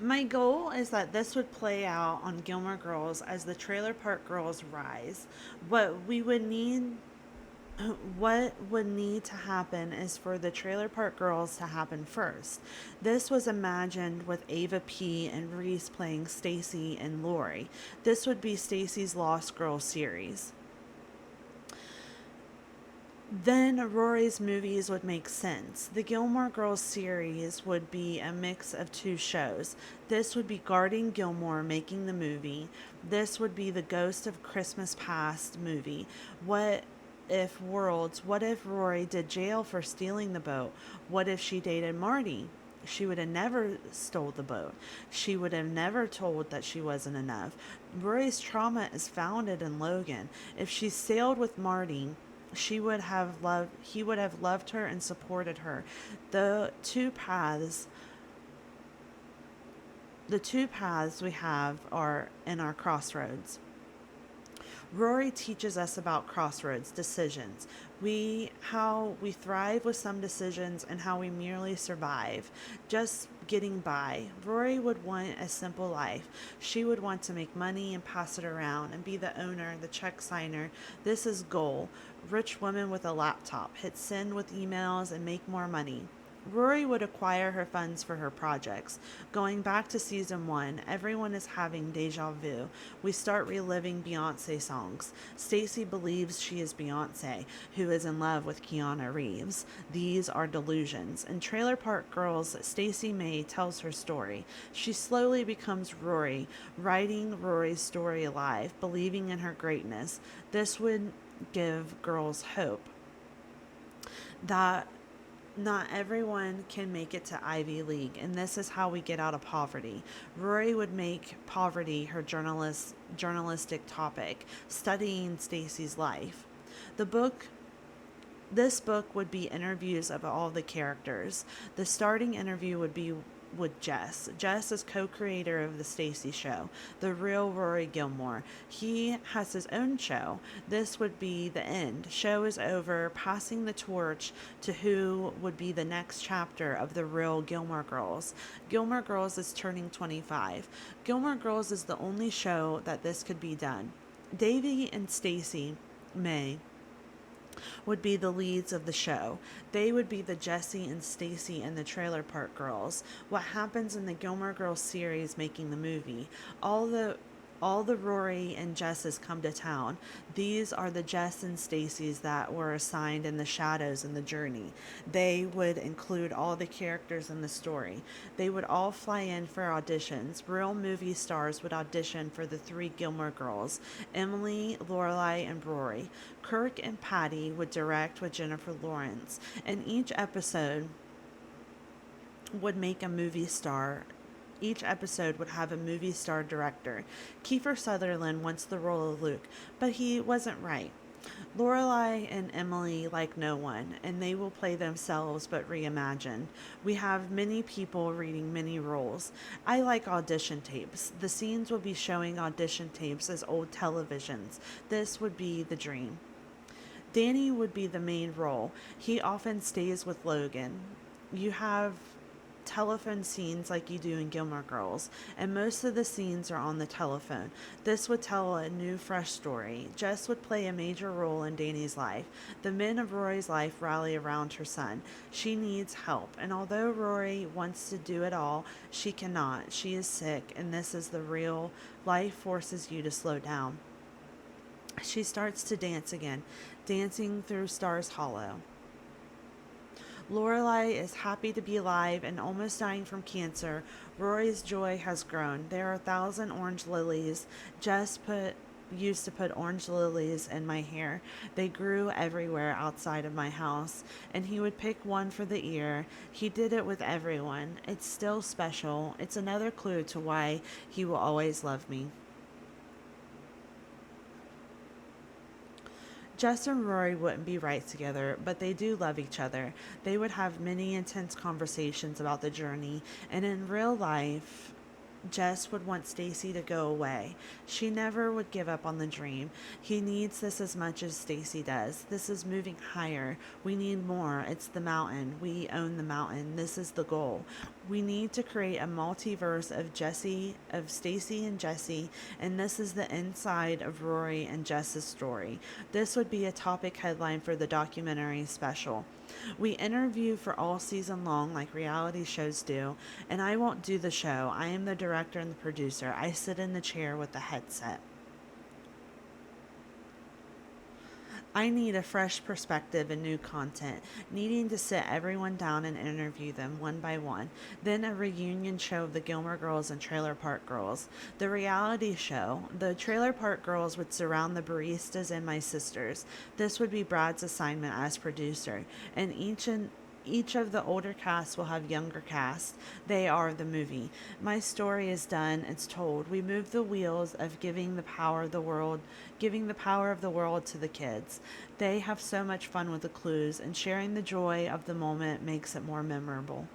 My goal is that this would play out on Gilmore Girls as the Trailer Park Girls rise. What we would need what would need to happen is for the Trailer Park Girls to happen first. This was imagined with Ava P and Reese playing Stacy and Lori. This would be Stacy's Lost Girls series. Then Rory's movies would make sense. The Gilmore Girls series would be a mix of two shows. This would be Guarding Gilmore making the movie. This would be the Ghost of Christmas Past movie. What if worlds? What if Rory did jail for stealing the boat? What if she dated Marty? She would have never stole the boat. She would have never told that she wasn't enough. Rory's trauma is founded in Logan. If she sailed with Marty, she would have loved he would have loved her and supported her. The two paths the two paths we have are in our crossroads. Rory teaches us about crossroads decisions. How we thrive with some decisions and how we merely survive, just getting by. Rory would want a simple life. She would want to make money and pass it around and be the owner, the check signer. This is goal. Rich woman with a laptop, hit send with emails and make more money. Rory would acquire her funds for her projects. Going back to season one, everyone is having deja vu. We start reliving Beyonce songs. Stacy believes she is Beyonce, who is in love with Keanu Reeves. These are delusions. In Trailer Park Girls, Stacy May tells her story. She slowly becomes Rory, writing Rory's story alive, believing in her greatness. This would give girls hope that not everyone can make it to Ivy League, and this is how we get out of poverty. Rory would make poverty her journalistic topic, studying Stacy's life. The book this book would be interviews of all the characters. The starting interview would be with Jess. Jess is co-creator of the Stacy Show, the real Rory Gilmore. He has his own show. This would be the end. Show is over, passing the torch to who would be the next chapter of the real Gilmore Girls. Gilmore Girls is turning 25. Gilmore Girls is the only show that this could be done. Davy and Stacy May would be the leads of the show. They would be the Jesse and Stacy and the Trailer Park Girls. What happens in the Gilmore Girls series making the movie? All the Rory and Jesses come to town. These are the Jess and Stacy's that were assigned in the shadows in the journey. They would include all the characters in the story. They would all fly in for auditions. Real movie stars would audition for the three Gilmore Girls: Emily, Lorelai, and Rory. Kirk and Patty would direct with Jennifer Lawrence. And would make a movie star each episode would have a movie star director. Kiefer Sutherland wants the role of Luke, but he wasn't right. Lorelai and Emily like no one, and they will play themselves but reimagined. We have many people reading many roles. I like audition tapes. The scenes will be showing audition tapes as old televisions. This would be the dream. Danny would be the main role. He often stays with Logan. You have telephone scenes like you do in Gilmore Girls, and most of the scenes are on the telephone. This would tell a new, fresh story. Jess would play a major role in Danny's life. The men of Rory's life rally around her son. She needs help, and although Rory wants to do it all, she cannot. She is sick, and this is the real life forces you to slow down. She starts to dance again, dancing through Stars Hollow. Lorelai is happy to be alive and almost dying from cancer. Rory's joy has grown. There are 1,000 orange lilies. Jess put used to put orange lilies in my hair. They grew everywhere outside of my house, and he would pick one for the ear. He did it with everyone. It's still special. It's another clue to why he will always love me. Jess and Rory wouldn't be right together, but they do love each other. They would have many intense conversations about the journey, and in real life, Jess would want Stacy to go away. She never would give up on the dream. He needs this as much as Stacy does. This is moving higher. We need more. It's the mountain. We own the mountain. This is the goal. We need to create a multiverse of Stacy and Jesse, and this is the inside of Rory and Jess's story. This would be a topic headline for the documentary special. We interview for all season long like reality shows do, and I won't do the show. I am the director and the producer. I sit in the chair with the headset. I need a fresh perspective and new content, needing to sit everyone down and interview them one by one. Then a reunion show of the Gilmore Girls and Trailer Park Girls. The reality show, the Trailer Park Girls would surround the baristas and my sisters. This would be Brad's assignment as producer, and each of the older casts will have younger casts. They are the movie. My story is done, it's told. We move the wheels of giving the power of the world to the kids. They have so much fun with the clues, and sharing the joy of the moment makes it more memorable.